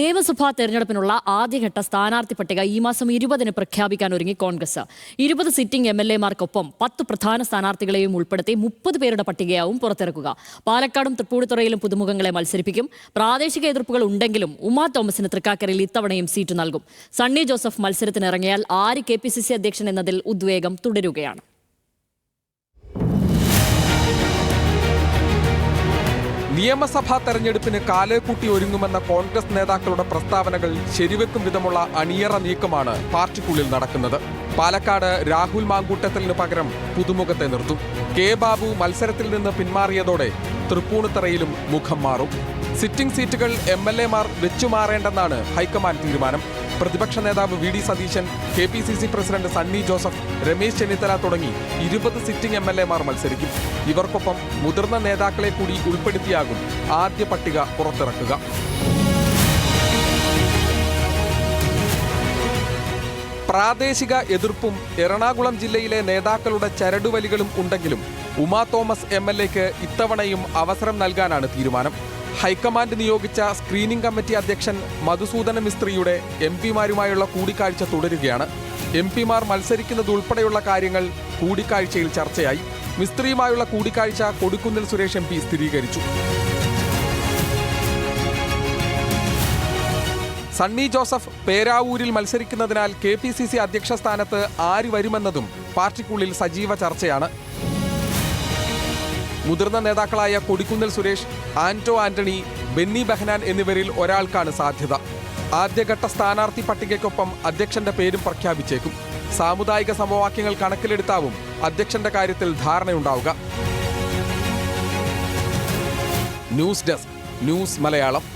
നിയമസഭാ തെരഞ്ഞെടുപ്പിനുള്ള ആദ്യഘട്ട സ്ഥാനാർത്ഥി പട്ടിക ഈ മാസം 20-ന് പ്രഖ്യാപിക്കാൻ ഒരുങ്ങി കോൺഗ്രസ്. 20 സിറ്റിംഗ് MLA-മാർക്കൊപ്പം 10 പ്രധാന സ്ഥാനാർത്ഥികളെയും ഉൾപ്പെടുത്തി 30 പേരുടെ പട്ടികയാവും പുറത്തിറക്കുക. പാലക്കാടും തൃപ്പൂണിത്തുറയിലും പുതുമുഖങ്ങളെ മത്സരിപ്പിക്കും. പ്രാദേശിക എതിർപ്പുകൾ ഉണ്ടെങ്കിലും ഉമാ തോമസിന് തൃക്കാക്കരയിൽ ഇത്തവണയും സീറ്റ് നൽകും. സണ്ണി ജോസഫ് മത്സരത്തിനിറങ്ങിയാൽ ആര് KPCC അധ്യക്ഷൻ എന്നതിൽ ഉദ്വേഗം തുടരുകയാണ്. നിയമസഭാ തെരഞ്ഞെടുപ്പിന് കാലേക്കൂട്ടി ഒരുങ്ങുമെന്ന കോൺഗ്രസ് നേതാക്കളുടെ പ്രസ്താവനകൾ ശരിവെക്കും വിധമുള്ള അണിയറ നീക്കമാണ് പാർട്ടിക്കുള്ളിൽ നടക്കുന്നത്. പാലക്കാട് രാഹുൽ മാങ്കൂട്ടത്തിന് പകരം പുതുമുഖത്തെ നിർത്തും. കെ ബാബു മത്സരത്തിൽ നിന്ന് പിന്മാറിയതോടെ തൃപ്പൂണിത്തുറയിലും മുഖം മാറും. സിറ്റിംഗ് സീറ്റുകൾ MLA-മാർ വെച്ചുമാറേണ്ടെന്നാണ് ഹൈക്കമാൻഡ് തീരുമാനം. പ്രതിപക്ഷ നേതാവ് VD Satheesan, KPCC president Sunny Joseph, Ramesh Chennithala തുടങ്ങി 20 സിറ്റിംഗ് MLA-മാർ മത്സരിക്കും. ഇവർക്കൊപ്പം മുതിർന്ന നേതാക്കളെ കൂടി ഉൾപ്പെടുത്തിയാകും ആദ്യ പട്ടിക പുറത്തിറക്കുക. പ്രാദേശിക എതിർപ്പും എറണാകുളം ജില്ലയിലെ നേതാക്കളുടെ ചരടുവലികളും ഉണ്ടെങ്കിലും ഉമാ തോമസ് MLA-ക്ക് ഇത്തവണയും അവസരം നൽകാനാണ് തീരുമാനം. ഹൈക്കമാൻഡ് നിയോഗിച്ച സ്ക്രീനിംഗ് കമ്മിറ്റി അധ്യക്ഷൻ മധുസൂദന മിസ്ത്രിയുടെ MP-മാരുമായുള്ള കൂടിക്കാഴ്ച തുടരുകയാണ്. MP-മാർ മത്സരിക്കുന്നതുൾപ്പെടെയുള്ള കാര്യങ്ങൾ കൂടിക്കാഴ്ചയിൽ ചർച്ചയായി. മിസ്ത്രിയുമായുള്ള കൂടിക്കാഴ്ച കൊടിക്കുന്നിൽ സുരേഷ് MP സ്ഥിരീകരിച്ചു. സണ്ണി ജോസഫ് പേരാവൂരിൽ മത്സരിക്കുന്നതിനാൽ KPCC അധ്യക്ഷ സ്ഥാനത്ത് ആര് വരുമെന്നതും പാർട്ടിക്കുള്ളിൽ സജീവ ചർച്ചയാണ്. മുതിർന്ന നേതാക്കളായ കൊടിക്കുന്നിൽ സുരേഷ്, ആന്റോ ആന്റണി, ബെന്നി ബെഹനാൻ എന്നിവരിൽ ഒരാൾക്കാണ് സാധ്യത. ആദ്യഘട്ട സ്ഥാനാർത്ഥി പട്ടികയ്ക്കൊപ്പം അധ്യക്ഷന്റെ പേരും പ്രഖ്യാപിച്ചേക്കും. സാമുദായിക സമവാക്യങ്ങൾ കണക്കിലെടുത്താവും അധ്യക്ഷന്റെ കാര്യത്തിൽ ധാരണയുണ്ടാവുക. News desk, news Malayalam.